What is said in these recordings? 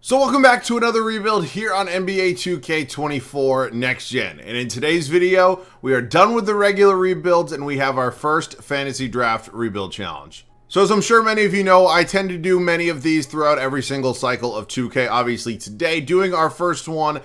So welcome back to another rebuild here on NBA 2K24 Next Gen. And in today's video, we are done with the regular rebuilds and we have our first fantasy draft rebuild challenge. So as I'm sure many of you know, I tend to do many of these throughout every single cycle of 2K. Obviously today, doing our first one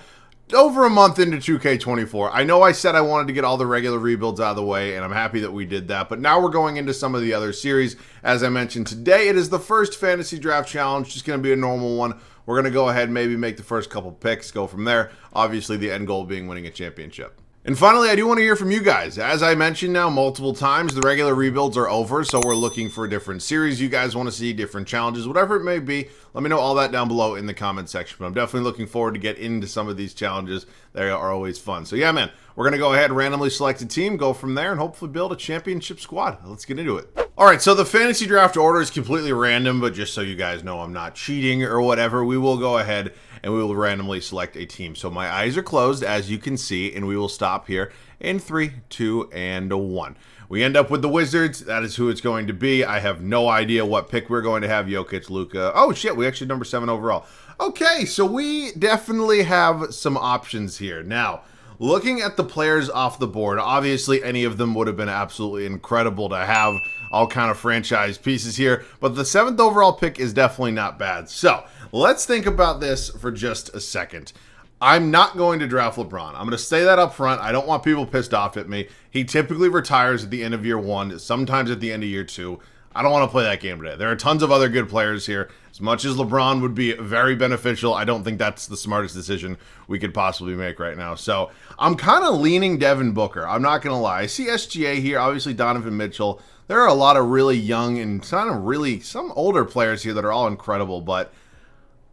over a month into 2K24. I know I said I wanted to get all the regular rebuilds out of the way, and I'm happy that we did that. But now we're going into some of the other series. As I mentioned, today it is the first fantasy draft challenge, just going to be a normal one. We're going to go ahead and maybe make the first couple picks, go from there. Obviously, the end goal being winning a championship. And finally, I do want to hear from you guys. As I mentioned now multiple times, the regular rebuilds are over, so we're looking for a different series you guys want to see, different challenges, whatever it may be. Let me know all that down below in the comment section. But I'm definitely looking forward to get into some of these challenges. They are always fun. So yeah, man, we're going to go ahead and randomly select a team, go from there, and hopefully build a championship squad. Let's get into it. All right, so the fantasy draft order is completely random, but just so you guys know I'm not cheating or whatever, we will go ahead and we will randomly select a team. So my eyes are closed, as you can see, and we will stop here in 3, 2, and 1. We end up with the Wizards. That is who it's going to be. I have no idea what pick we're going to have. Jokic, Luka. Oh, shit, we actually number 7 overall. Okay, so we definitely have some options here. Now, looking at the players off the board, obviously any of them would have been absolutely incredible to have, all kind of franchise pieces here, but the 7th overall pick is definitely not bad. So let's think about this for just a second. I'm not going to draft LeBron. I'm going to say that up front. I don't want people pissed off at me. He typically retires at the end of year 1, sometimes at the end of year 2. I don't want to play that game today. There are tons of other good players here. As much as LeBron would be very beneficial, I don't think that's the smartest decision we could possibly make right now. So I'm kind of leaning Devin Booker. I'm not going to lie. I see SGA here, obviously Donovan Mitchell. There are a lot of really young and kind of really some older players here that are all incredible, but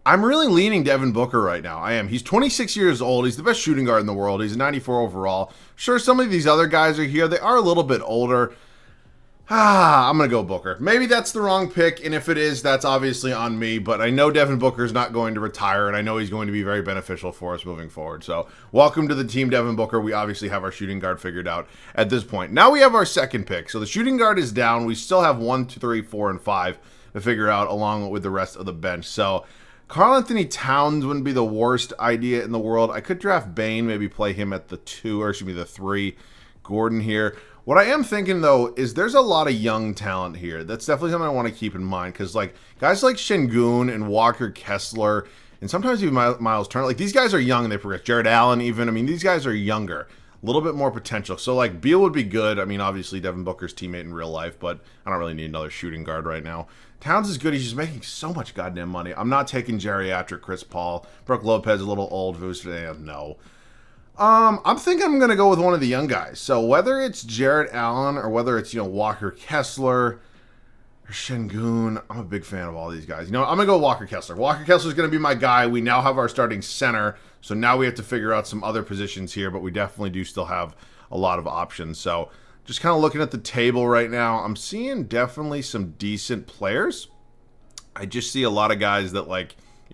I'm really leaning Devin Booker right now. I am. He's 26 years old. He's the best shooting guard in the world. He's a 94 overall. Sure, some of these other guys are here. They are a little bit older. I'm going to go Booker. Maybe that's the wrong pick, and if it is, that's obviously on me, but I know Devin Booker is not going to retire, and I know he's going to be very beneficial for us moving forward. So, welcome to the team, Devin Booker. We obviously have our shooting guard figured out at this point. Now we have our second pick. So, the shooting guard is down. We still have 1, 2, 3, 4, and 5 to figure out along with the rest of the bench. So, Karl-Anthony Towns wouldn't be the worst idea in the world. I could draft Bane, maybe play him at the 2, or excuse me, the 3. Gordon here. What I am thinking, though, is there's a lot of young talent here. That's definitely something I want to keep in mind, because like guys like Şengün and Walker Kessler, and sometimes even Miles Turner, like these guys are young and they progress. Jared Allen even, I mean, these guys are younger. A little bit more potential. So like Beal would be good. I mean, obviously Devin Booker's teammate in real life, but I don't really need another shooting guard right now. Towns is good. He's just making so much goddamn money. I'm not taking geriatric Chris Paul. Brook Lopez, a little old. No. I'm thinking I'm going to go with one of the young guys. So whether it's Jared Allen or whether it's, Walker Kessler or Şengün, I'm a big fan of all these guys. I'm going to go Walker Kessler. Walker Kessler is going to be my guy. We now have our starting center. So now we have to figure out some other positions here, but we definitely do still have a lot of options. So just kind of looking at the table right now, I'm seeing definitely some decent players. I just see a lot of guys that I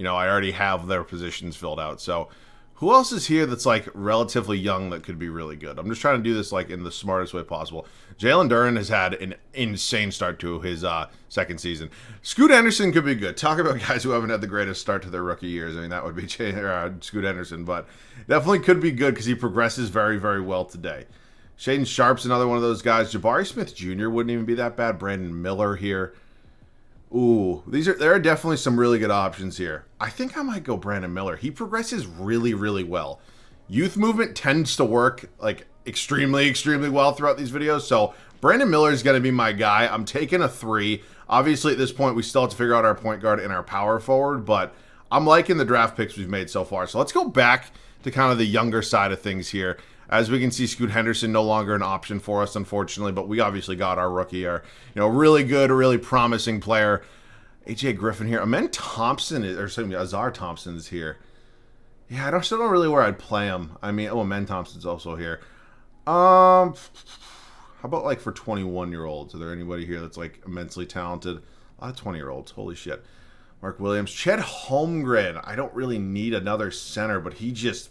already have their positions filled out. So who else is here that's relatively young that could be really good? I'm just trying to do this in the smartest way possible. Jalen Duren has had an insane start to his second season. Scoot Henderson could be good. Talk about guys who haven't had the greatest start to their rookie years. I mean, that would be Scoot Henderson, but definitely could be good because he progresses very, very well today. Shaedon Sharp's another one of those guys. Jabari Smith Jr. wouldn't even be that bad. Brandon Miller here. Ooh, there are definitely some really good options here. I think I might go Brandon Miller. He progresses really, really well. Youth movement tends to work extremely, extremely well throughout these videos. So Brandon Miller is going to be my guy. I'm taking a 3. Obviously, at this point, we still have to figure out our point guard and our power forward, but I'm liking the draft picks we've made so far. So let's go back to kind of the younger side of things here. As we can see, Scoot Henderson no longer an option for us, unfortunately, but we obviously got our rookie, our really good, really promising player, AJ Griffin here. Azar Thompson is here. Yeah, I still don't really know where I'd play him. I mean, Amen Thompson's also here. How about for 21-year-olds? Are there anybody here that's immensely talented? A lot of 20-year-olds. Holy shit. Mark Williams, Chet Holmgren. I don't really need another center, but he just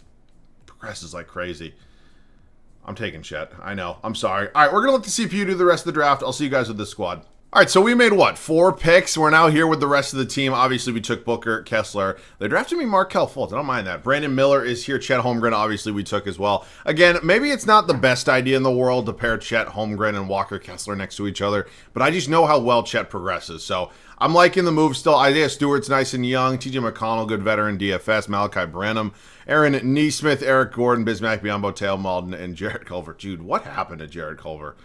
progresses like crazy. I'm taking Chet. I know. I'm sorry. All right, we're going to let the CPU do the rest of the draft. I'll see you guys with this squad. All right, so we made what, 4 picks? We're now here with the rest of the team. Obviously, we took Booker, Kessler. They drafted me Markelle Fultz. I don't mind that. Brandon Miller is here. Chet Holmgren, obviously, we took as well. Again, maybe it's not the best idea in the world to pair Chet Holmgren and Walker Kessler next to each other, but I just know how well Chet progresses. So I'm liking the move still. Isaiah Stewart's nice and young. TJ McConnell, good veteran DFS. Malachi Branham, Aaron Neesmith, Eric Gordon, Bismack Biyombo, Tail Malden, and Jared Culver. Dude, what happened to Jared Culver?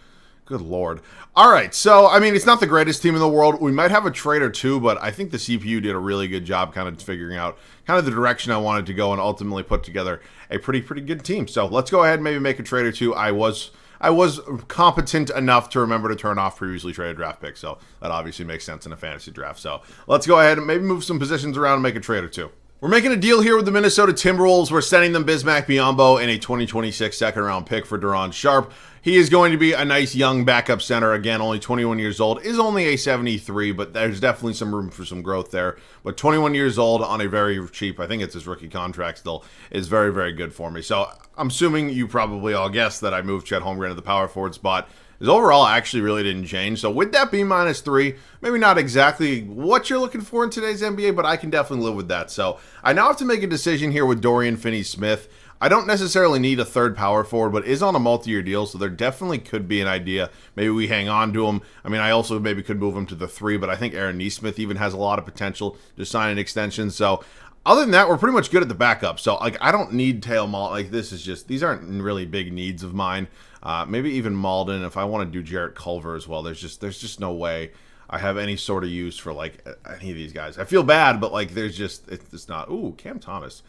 Good Lord. All right, so, I mean, it's not the greatest team in the world. We might have a trade or two, but I think the CPU did a really good job kind of figuring out kind of the direction I wanted to go and ultimately put together a pretty good team. So let's go ahead and maybe make a trade or two. I was competent enough to remember to turn off previously traded draft picks, so that obviously makes sense in a fantasy draft. So let's go ahead and maybe move some positions around and make a trade or two. We're making a deal here with the Minnesota Timberwolves. We're sending them Bismack Biyombo and a 2026 second-round pick for Daron Sharp. He is going to be a nice young backup center. Again, only 21 years old. Is only a 73, but there's definitely some room for some growth there. But 21 years old on a very cheap, I think it's his rookie contract still, is very good for me. So I'm assuming you probably all guessed that I moved Chet Holmgren to the power forward spot. His overall actually really didn't change. So with that being -3, maybe not exactly what you're looking for in today's NBA, but I can definitely live with that. So I now have to make a decision here with Dorian Finney-Smith. I don't necessarily need a third power forward, but is on a multi-year deal, so there definitely could be an idea. Maybe we hang on to him. I mean, I also maybe could move him to the 3, but I think Aaron Neesmith even has a lot of potential to sign an extension. So other than that, we're pretty much good at the backup. So, like, I don't need Tail Malden. Like, this is just, these aren't really big needs of mine. Maybe even Malden, if I want to do Jarrett Culver as well. There's just no way I have any sort of use for, like, any of these guys. I feel bad, but, like, there's just, it's not. Ooh, Cam Thomas.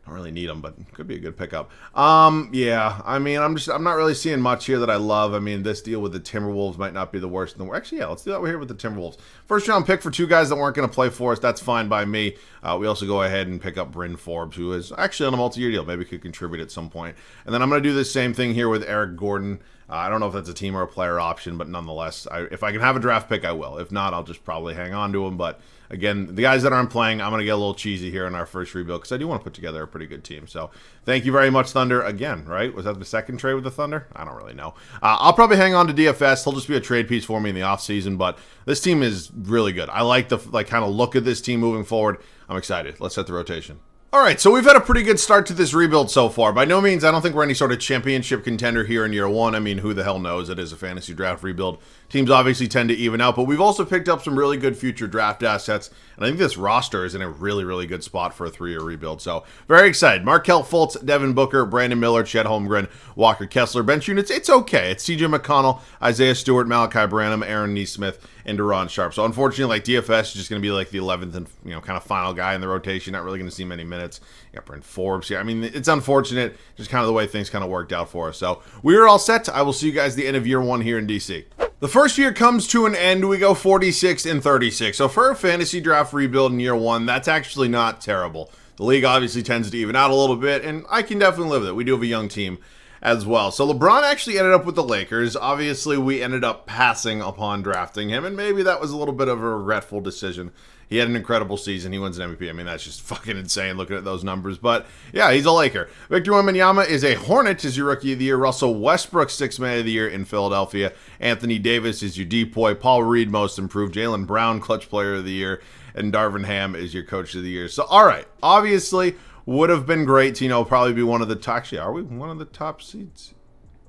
Don't really need him, but could be a good pickup. Yeah, I mean, I'm not really seeing much here that I love. I mean, this deal with the Timberwolves might not be the worst in the world. Actually, yeah, let's do that. We're here with the Timberwolves. First round pick for 2 guys that weren't going to play for us. That's fine by me. We also go ahead and pick up Bryn Forbes, who is actually on a multi-year deal. Maybe could contribute at some point. And then I'm going to do the same thing here with Eric Gordon. I don't know if that's a team or a player option, but nonetheless, if I can have a draft pick, I will. If not, I'll just probably hang on to him. But again, the guys that aren't playing, I'm going to get a little cheesy here in our first rebuild because I do want to put together a pretty good team. So thank you very much, Thunder. Again, right? Was that the second trade with the Thunder? I don't really know. I'll probably hang on to DFS. He'll just be a trade piece for me in the offseason. But this team is really good. I like the kind of look of this team moving forward. I'm excited. Let's set the rotation. All right, so we've had a pretty good start to this rebuild so far. By no means, I don't think we're any sort of championship contender here in year 1. I mean, who the hell knows? It is a fantasy draft rebuild. Teams obviously tend to even out, but we've also picked up some really good future draft assets, and I think this roster is in a really good spot for a 3-year rebuild. So, very excited. Markelle Fultz, Devin Booker, Brandon Miller, Chet Holmgren, Walker Kessler. Bench units, it's okay. It's TJ McConnell, Isaiah Stewart, Malachi Branham, Aaron Neesmith, and Daron Sharp. So unfortunately, like, DFS is just going to be like the 11th and kind of final guy in the rotation. Not really going to see many minutes. You got Bryn Forbes here. I mean, it's unfortunate, just kind of the way things kind of worked out for us. So we are all set. I will see you guys at the end of year 1 here in DC. The first year comes to an end. We go 46 and 36. So for a fantasy draft rebuild in year 1, that's actually not terrible. The league obviously tends to even out a little bit, and I can definitely live with it. We do have a young team as well. So LeBron actually ended up with the Lakers. Obviously, we ended up passing upon drafting him, and maybe that was a little bit of a regretful decision. He had an incredible season. He wins an MVP. I mean, that's just fucking insane looking at those numbers. But yeah, he's a Laker. Victor Wembanyama is a Hornet, is your Rookie of the Year. Russell Westbrook, 6th Man of the Year in Philadelphia. Anthony Davis is your Depoy. Paul Reed, Most Improved. Jaylen Brown, Clutch Player of the Year. And Darvin Ham is your Coach of the Year. So, all right. Obviously, would have been great to, probably be one of the top. Actually, are we one of the top seeds?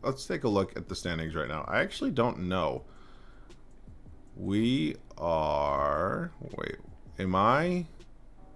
Let's take a look at the standings right now. I actually don't know. We are. Wait, am I?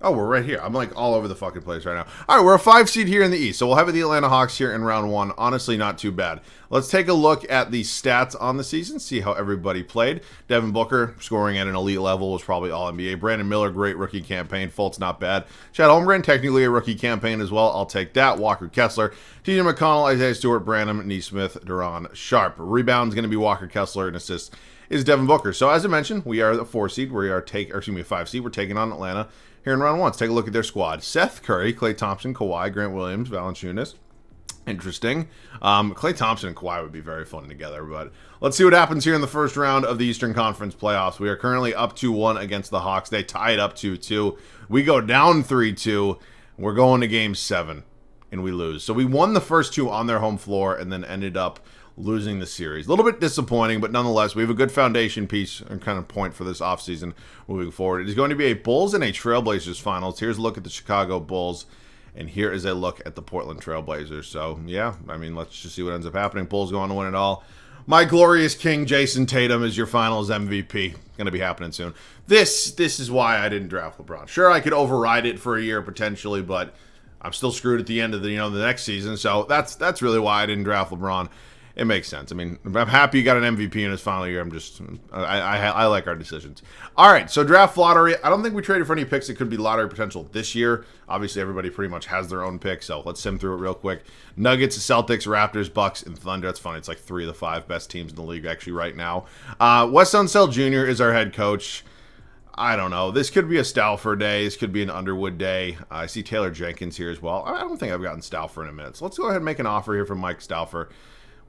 Oh, we're right here. I'm like all over the fucking place right now. All right, we're a 5 seed here in the East. So we'll have the Atlanta Hawks here in round 1. Honestly, not too bad. Let's take a look at the stats on the season, see how everybody played. Devin Booker, scoring at an elite level, was probably All-NBA. Brandon Miller, great rookie campaign. Fultz, not bad. Chet Holmgren, technically a rookie campaign as well. I'll take that. Walker Kessler, TJ McConnell, Isaiah Stewart, Branham, Neesmith, Daron Sharp. Rebound's going to be Walker Kessler, and assists is Devin Booker. So as I mentioned, we are the 4 seed. We are a 5 seed. We're taking on Atlanta here in round 1. Let's take a look at their squad. Seth Curry, Klay Thompson, Kawhi, Grant Williams, Valanciunas. Interesting. Klay Thompson and Kawhi would be very fun together, but let's see what happens here in the first round of the Eastern Conference playoffs. We are currently up 2-1 against the Hawks. They tie it up 2-2. We go down 3-2. We're going to game 7, and we lose. So we won the first 2 on their home floor and then ended up losing the series. A little bit disappointing, but nonetheless, we have a good foundation piece and kind of point for this offseason moving forward. It is going to be a Bulls and a Trailblazers finals. Here's a look at the Chicago Bulls, and here is a look at the Portland Trailblazers. So, yeah, I mean, let's just see what ends up happening. Bulls going to win it all. My glorious king, Jason Tatum, is your finals MVP. Going to be happening soon. This is why I didn't draft LeBron. Sure, I could override it for a year potentially, but I'm still screwed at the end of the next season. So that's really why I didn't draft LeBron. It makes sense. I mean, I'm happy you got an MVP in his final year. I like our decisions. All right, so draft lottery. I don't think we traded for any picks that could be lottery potential this year. Obviously, everybody pretty much has their own pick, so let's sim through it real quick. Nuggets, Celtics, Raptors, Bucks, and Thunder. That's funny. It's like 3 of the 5 best teams in the league actually right now. Wes Unseld Jr. is our head coach. I don't know. This could be a Stauffer day. This could be an Underwood day. I see Taylor Jenkins here as well. I don't think I've gotten Stauffer in a minute. So let's go ahead and make an offer here from Mike Stauffer.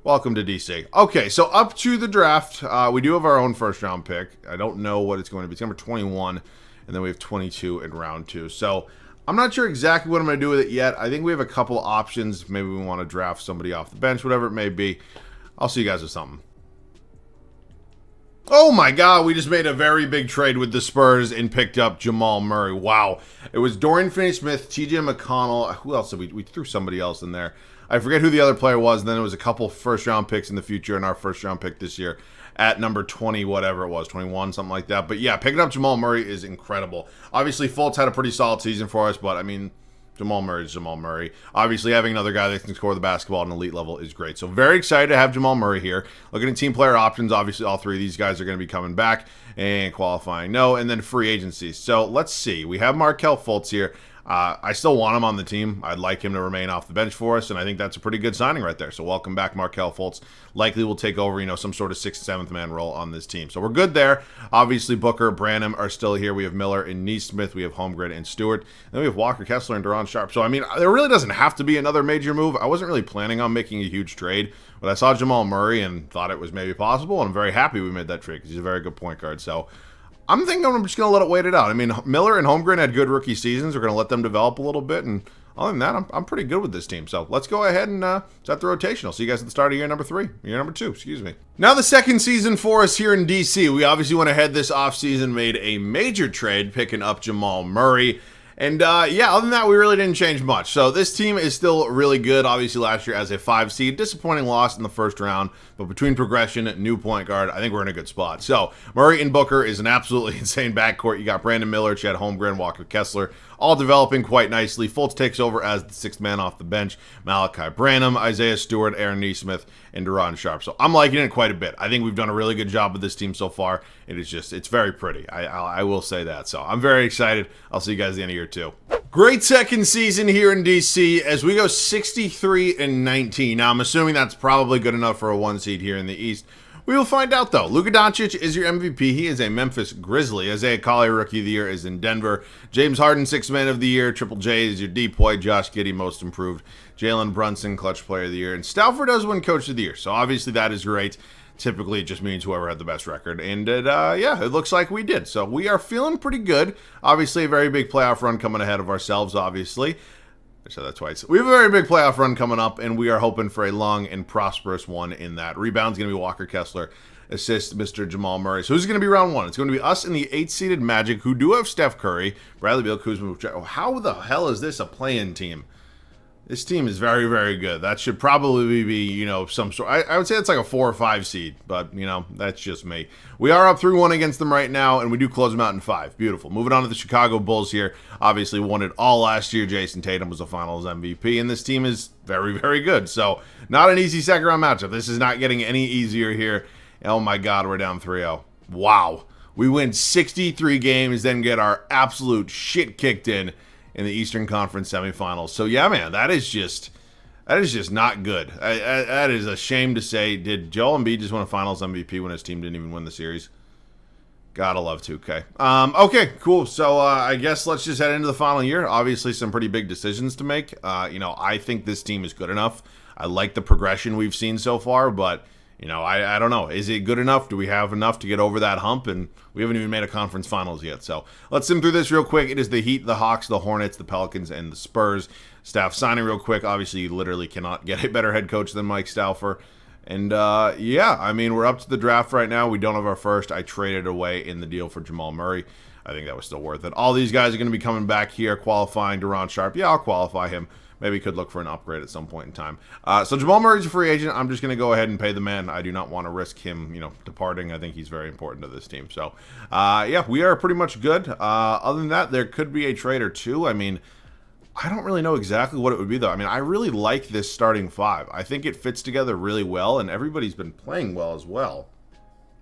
Welcome to DC. Okay, so up to the draft, we do have our own first-round pick. I don't know what it's going to be. It's number 21, and then we have 22 in round 2. So I'm not sure exactly what I'm going to do with it yet. I think we have a couple options. Maybe we want to draft somebody off the bench, whatever it may be. I'll see you guys with something. Oh my God, we just made a very big trade with the Spurs and picked up Jamal Murray. Wow. It was Dorian Finney-Smith, TJ McConnell. Who else did we threw somebody else in there. I forget who the other player was, and then it was a couple first-round picks in the future and our first-round pick this year at number 20, whatever it was, 21, something like that. But yeah, picking up Jamal Murray is incredible. Obviously, Fultz had a pretty solid season for us, but I mean, Jamal Murray is Jamal Murray. Obviously, having another guy that can score the basketball at an elite level is great. So very excited to have Jamal Murray here. Looking at team player options, obviously all 3 of these guys are going to be coming back and qualifying. No, and then free agency. So let's see. We have Markelle Fultz here. I still want him on the team. I'd like him to remain off the bench for us, and I think that's a pretty good signing right there. So welcome back, Markelle Fultz. Likely will take over, some sort of 6th, 7th man role on this team. So we're good there. Obviously, Booker, Branham are still here. We have Miller and Neesmith. We have Holmgren and Stewart. And then we have Walker Kessler and Deron Sharp. So, I mean, there really doesn't have to be another major move. I wasn't really planning on making a huge trade, but I saw Jamal Murray and thought it was maybe possible, and I'm very happy we made that trade because he's a very good point guard. So I'm thinking I'm just going to let it wait it out. I mean, Miller and Holmgren had good rookie seasons. We're going to let them develop a little bit. And other than that, I'm pretty good with this team. So let's go ahead and set the rotation. I'll see you guys at the start of year number 2, excuse me. Now the second season for us here in DC. We obviously went ahead this offseason, made a major trade, picking up Jamal Murray. And, yeah, other than that, we really didn't change much. So this team is still really good. Obviously, last year as a 5 seed, disappointing loss in the first round. But between progression, new point guard, I think we're in a good spot. So Murray and Booker is an absolutely insane backcourt. You got Brandon Miller, Chad Holmgren, Walker Kessler, all developing quite nicely. Fultz takes over as the 6th man off the bench. Malachi Branham, Isaiah Stewart, Aaron Neesmith, and Deron Sharp. So I'm liking it quite a bit. I think we've done a really good job with this team so far. It's very pretty. I will say that. So I'm very excited. I'll see you guys at the end of year 2. Great second season here in DC as we go 63-19. Now I'm assuming that's probably good enough for a 1 seed here in the East. We will find out though. Luka Doncic is your MVP. He is a Memphis Grizzly. Isaiah Collier, Rookie of the Year, is in Denver. James Harden, 6th Man of the Year. Triple J is your DPOY. Josh Giddey, Most Improved. Jalen Brunson, Clutch Player of the Year. And Stauffer does win Coach of the Year. So obviously that is great. Typically, it just means whoever had the best record. And, yeah, it looks like we did. So we are feeling pretty good. Obviously, a very big playoff run coming ahead of ourselves, obviously. I said that twice. We have a very big playoff run coming up, and we are hoping for a long and prosperous one in that. Rebound's going to be Walker Kessler. Assist, Mr. Jamal Murray. So who's going to be round 1? It's going to be us and the 8th-seeded Magic, who do have Steph Curry, Bradley Beal, Kuzma. How the hell is this a play-in team? This team is very, very good. That should probably be, some sort. I would say it's like a 4 or 5 seed, but, that's just me. We are up 3-1 against them right now, and we do close them out in 5. Beautiful. Moving on to the Chicago Bulls here. Obviously won it all last year. Jason Tatum was the finals MVP, and this team is very, very good. So, not an easy second-round matchup. This is not getting any easier here. Oh, my God, we're down 3-0. Wow. We win 63 games, then get our absolute shit kicked in the Eastern Conference semifinals. So yeah, man, that is just not good. That is a shame to say. Did Joel Embiid just win a Finals MVP when his team didn't even win the series? Gotta love 2K. Okay, cool. So I guess let's just head into the final year. Obviously, some pretty big decisions to make. I think this team is good enough. I like the progression we've seen so far, but I don't know. Is it good enough? Do we have enough to get over that hump? And we haven't even made a conference finals yet. So let's sim through this real quick. It is the Heat, the Hawks, the Hornets, the Pelicans, and the Spurs. Staff signing real quick. Obviously, you literally cannot get a better head coach than Mike Stauffer. And yeah, I mean, we're up to the draft right now. We don't have our first. I traded away in the deal for Jamal Murray. I think that was still worth it. All these guys are going to be coming back here, qualifying. Duron Sharp, yeah, I'll qualify him. Maybe could look for an upgrade at some point in time. So Jamal Murray's a free agent. I'm just going to go ahead and pay the man. I do not want to risk him, departing. I think he's very important to this team. So, yeah, we are pretty much good. Other than that, there could be a trade or two. I mean, I don't really know exactly what it would be, though. I mean, I really like this starting five. I think it fits together really well, and everybody's been playing well as well.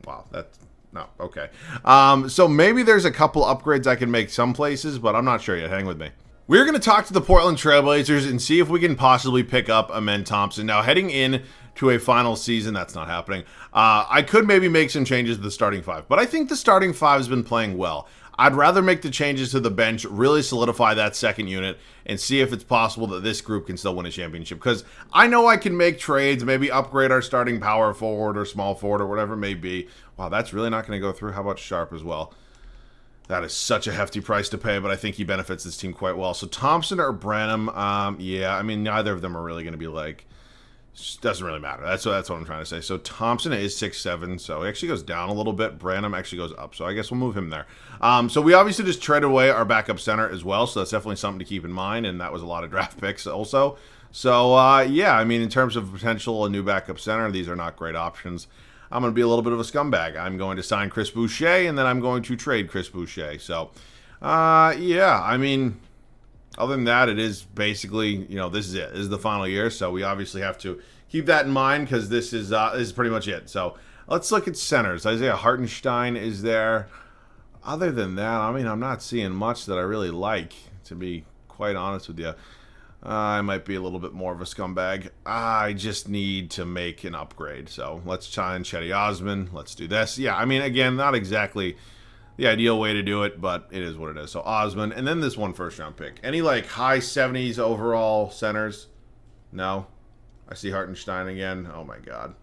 Wow, that's... No, okay. So maybe there's a couple upgrades I can make some places, but I'm not sure yet. Hang with me. We're going to talk to the Portland Trailblazers and see if we can possibly pick up Amen Thompson. Now, heading in to a final season, that's not happening. I could maybe make some changes to the starting five, but I think the starting five has been playing well. I'd rather make the changes to the bench, really solidify that second unit, and see if it's possible that this group can still win a championship. Because I know I can make trades, maybe upgrade our starting power forward or small forward or whatever it may be. Wow, that's really not going to go through. How about Sharp as well? That is such a hefty price to pay, but I think he benefits this team quite well. So Thompson or Branham, yeah, I mean, neither of them are really going to be like... Doesn't really matter. That's what I'm trying to say. So Thompson is 6'7", so he actually goes down a little bit. Branham actually goes up, so I guess we'll move him there. So we obviously just traded away our backup center as well, so that's definitely something to keep in mind, and that was a lot of draft picks also. So, yeah, I mean, in terms of potential a new backup center, these are not great options. I'm going to be a little bit of a scumbag. I'm going to sign Chris Boucher, and then I'm going to trade Chris Boucher. So, yeah, I mean... Other than that, it is basically, this is it. This is the final year, so we obviously have to keep that in mind because this is pretty much it. So let's look at centers. Isaiah Hartenstein is there. Other than that, I mean, I'm not seeing much that I really like, to be quite honest with you. I might be a little bit more of a scumbag. I just need to make an upgrade. So let's try and Chetty Osman. Let's do this. Yeah, I mean, again, not exactly... the ideal way to do it, but it is what it is. So Osman, and then this one first-round pick. Any, high 70s overall centers? No? I see Hartenstein again. Oh, my God.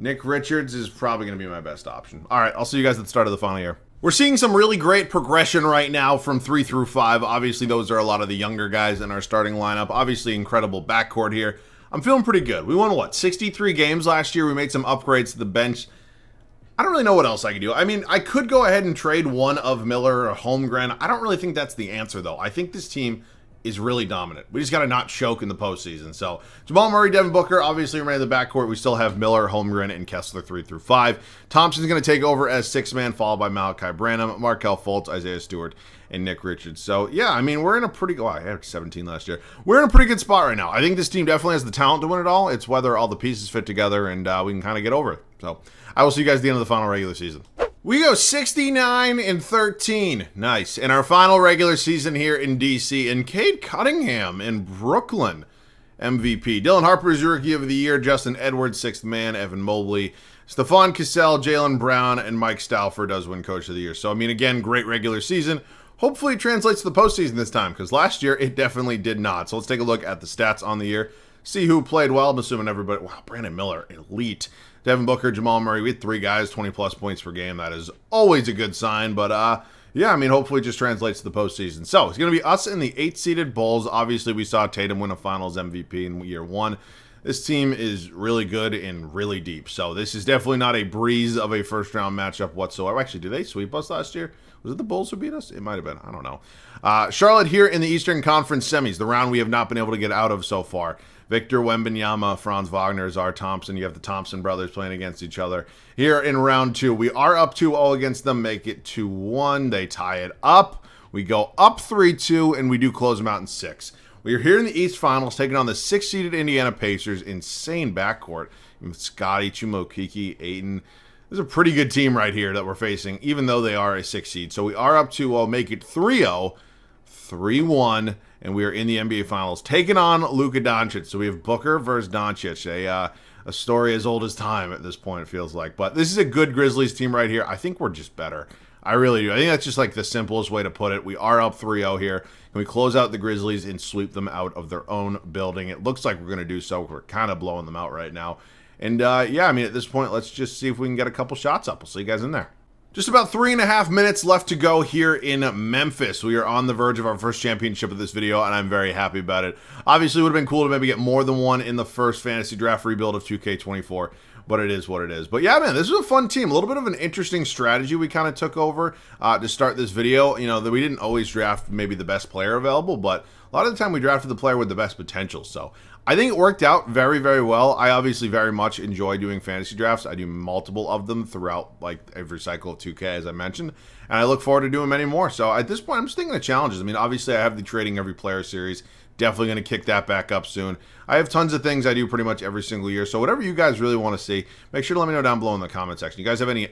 Nick Richards is probably going to be my best option. All right, I'll see you guys at the start of the final year. We're seeing some really great progression right now from 3 through 5. Obviously, those are a lot of the younger guys in our starting lineup. Obviously, incredible backcourt here. I'm feeling pretty good. We won, 63 games last year. We made some upgrades to the bench. I don't really know what else I could do. I mean, I could go ahead and trade one of Miller or Holmgren. I don't really think that's the answer, though. I think this team is really dominant. We just got to not choke in the postseason. So, Jamal Murray, Devin Booker, obviously remain in the backcourt. We still have Miller, Holmgren, and Kessler 3 through 5. Thompson's going to take over as 6-man, followed by Malachi Branham, Markelle Fultz, Isaiah Stewart, and Nick Richards. So, yeah, I mean, we're in a pretty... Oh, I had 17 last year. We're in a pretty good spot right now. I think this team definitely has the talent to win it all. It's whether all the pieces fit together and we can kind of get over it. So, I will see you guys at the end of the final regular season. We go 69-13. Nice. In our final regular season here in DC, and Cade Cunningham in Brooklyn, MVP. Dylan Harper is Rookie of the Year. Justin Edwards, 6th man. Evan Mobley. Stephon Cassell, Jaylen Brown, and Mike Stauffer does win Coach of the Year. So, I mean, again, great regular season. Hopefully it translates to the postseason this time, because last year it definitely did not. So let's take a look at the stats on the year. See who played well. I'm assuming everybody... Wow, Brandon Miller, elite. Devin Booker, Jamal Murray, we had 3 guys, 20-plus points per game. That is always a good sign. But, yeah, I mean, hopefully it just translates to the postseason. So, it's going to be us and the 8-seeded Bulls. Obviously, we saw Tatum win a Finals MVP in year 1. This team is really good and really deep. So, this is definitely not a breeze of a first-round matchup whatsoever. Actually, did they sweep us last year? Was it the Bulls who beat us? It might have been. I don't know. Charlotte here in the Eastern Conference semis, the round we have not been able to get out of so far. Victor Wembanyama, Franz Wagner, Czar Thompson. You have the Thompson brothers playing against each other here in round 2. We are up 2-0 against them, make it 2-1. They tie it up. We go up 3-2, and we do close them out in 6. We are here in the East Finals, taking on the 6-seeded Indiana Pacers. Insane backcourt. Scotty, Chumokiki, Ayton. This is a pretty good team right here that we're facing, even though they are a 6 seed. So we are up 2-0, make it 3-0, 3-1, and we are in the NBA Finals, taking on Luka Doncic. So we have Booker versus Doncic, a story as old as time at this point, it feels like. But this is a good Grizzlies team right here. I think we're just better. I really do. I think that's just like the simplest way to put it. We are up 3-0 here, and we close out the Grizzlies and sweep them out of their own building. It looks like we're going to do so. We're kind of blowing them out right now. And, yeah, I mean, at this point, let's just see if we can get a couple shots up. We'll see you guys in there. Just about 3.5 minutes left to go here in Memphis. We are on the verge of our first championship of this video, and I'm very happy about it. Obviously, it would have been cool to maybe get more than one in the first fantasy draft rebuild of 2K24, but it is what it is. But yeah, man, this is a fun team. A little bit of an interesting strategy we kind of took over to start this video. You know, that we didn't always draft maybe the best player available, but a lot of the time we drafted the player with the best potential. So I think it worked out very, very well. I obviously very much enjoy doing fantasy drafts. I do multiple of them throughout like every cycle of 2K, as I mentioned, and I look forward to doing many more. So at this point, I'm just thinking of challenges. I mean, obviously I have the trading every player series. Definitely going to kick that back up soon. I have tons of things I do pretty much every single year. So whatever you guys really want to see, make sure to let me know down below in the comment section. You guys have any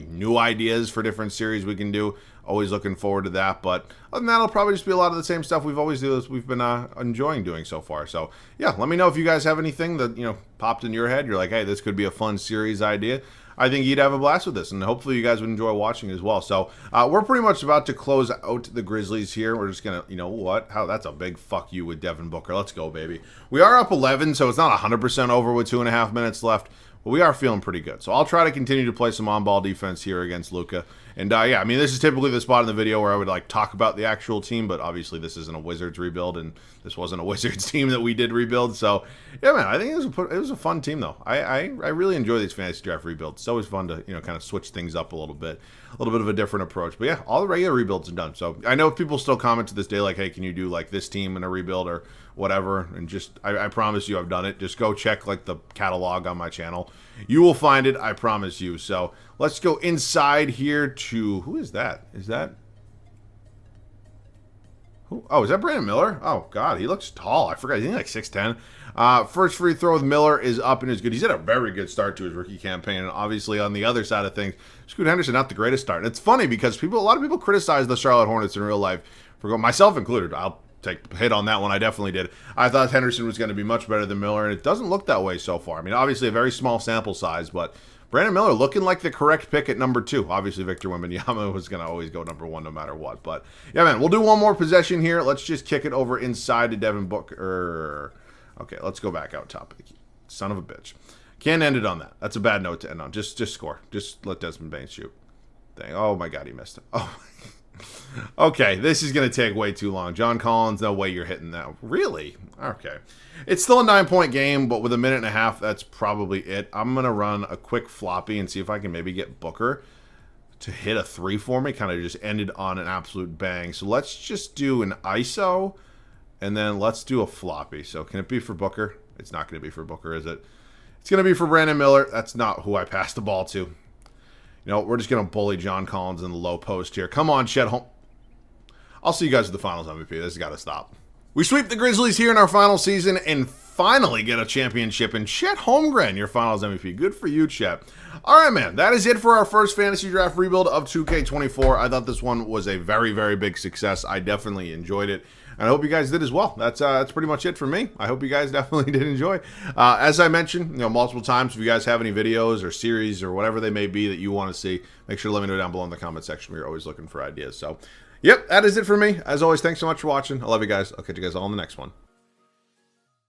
new ideas for different series we can do? Always looking forward to that. But other than that, it'll probably just be a lot of the same stuff we've always do as we've been enjoying doing so far. So yeah, let me know if you guys have anything that, you know, popped in your head. You're like, hey, this could be a fun series idea. I think you'd have a blast with this, and hopefully you guys would enjoy watching as well. So we're pretty much about to close out the Grizzlies here. We're just going to, you know what? That's a big fuck you with Devin Booker. Let's go, baby. We are up 11, so it's not 100% over with 2.5 minutes left, but we are feeling pretty good. So I'll try to continue to play some on-ball defense here against Luka. And yeah, I mean, this is typically the spot in the video where I would like talk about the actual team, but obviously this isn't a Wizards rebuild, and this wasn't a Wizards team that we did rebuild. So yeah, man, I think it was a fun team though. I really enjoy these fantasy draft rebuilds. It's always fun to, you know, kind of switch things up a little bit of a different approach. But yeah, all the regular rebuilds are done. So I know people still comment to this day like, hey, can you do like this team in a rebuild or whatever? And just I promise you I've done it. Just go check like the catalog on my channel. You will find it, I promise you. So let's go inside here to, who is that? Is that, who? Oh, is that Brandon Miller? Oh, God, he looks tall. I forgot. He's like 6'10". First free throw with Miller is up and is good. He's had a very good start to his rookie campaign. And obviously, on the other side of things, Scoot Henderson, not the greatest start. And it's funny because a lot of people criticize the Charlotte Hornets in real life, for going, myself included. I'll take a hit on that one. I definitely did. I thought Henderson was going to be much better than Miller, and it doesn't look that way so far. I mean, obviously, a very small sample size, but Brandon Miller looking like the correct pick at number 2. Obviously, Victor Wembanyama was going to always go number 1 no matter what. But, yeah, man, we'll do one more possession here. Let's just kick it over inside to Devin Booker. Okay, let's go back out top. Son of a bitch. Can't end it on that. That's a bad note to end on. Just score. Just let Desmond Bain shoot. Dang. Oh, my God, he missed it. Oh, okay, this is going to take way too long. John Collins, no way you're hitting that. Really? Okay. It's still a 9-point game, but with a minute and a half, that's probably it. I'm going to run a quick floppy and see if I can maybe get Booker to hit a 3 for me. Kind of just ended on an absolute bang. So let's just do an ISO, and then let's do a floppy. So can it be for Booker? It's not going to be for Booker, is it? It's going to be for Brandon Miller. That's not who I passed the ball to. You know, we're just going to bully John Collins in the low post here. Come on, Chet Holmgren. I'll see you guys at the finals MVP. This has got to stop. We sweep the Grizzlies here in our final season and finally get a championship. And Chet Holmgren, your finals MVP. Good for you, Chet. All right, man. That is it for our first fantasy draft rebuild of 2K24. I thought this one was a very, very big success. I definitely enjoyed it. And I hope you guys did as well. That's pretty much it for me. I hope you guys definitely did enjoy. As I mentioned, you know, multiple times, if you guys have any videos or series or whatever they may be that you want to see, make sure to let me know down below in the comment section. We're always looking for ideas. So, yep, that is it for me. As always, thanks so much for watching. I love you guys. I'll catch you guys all in the next one.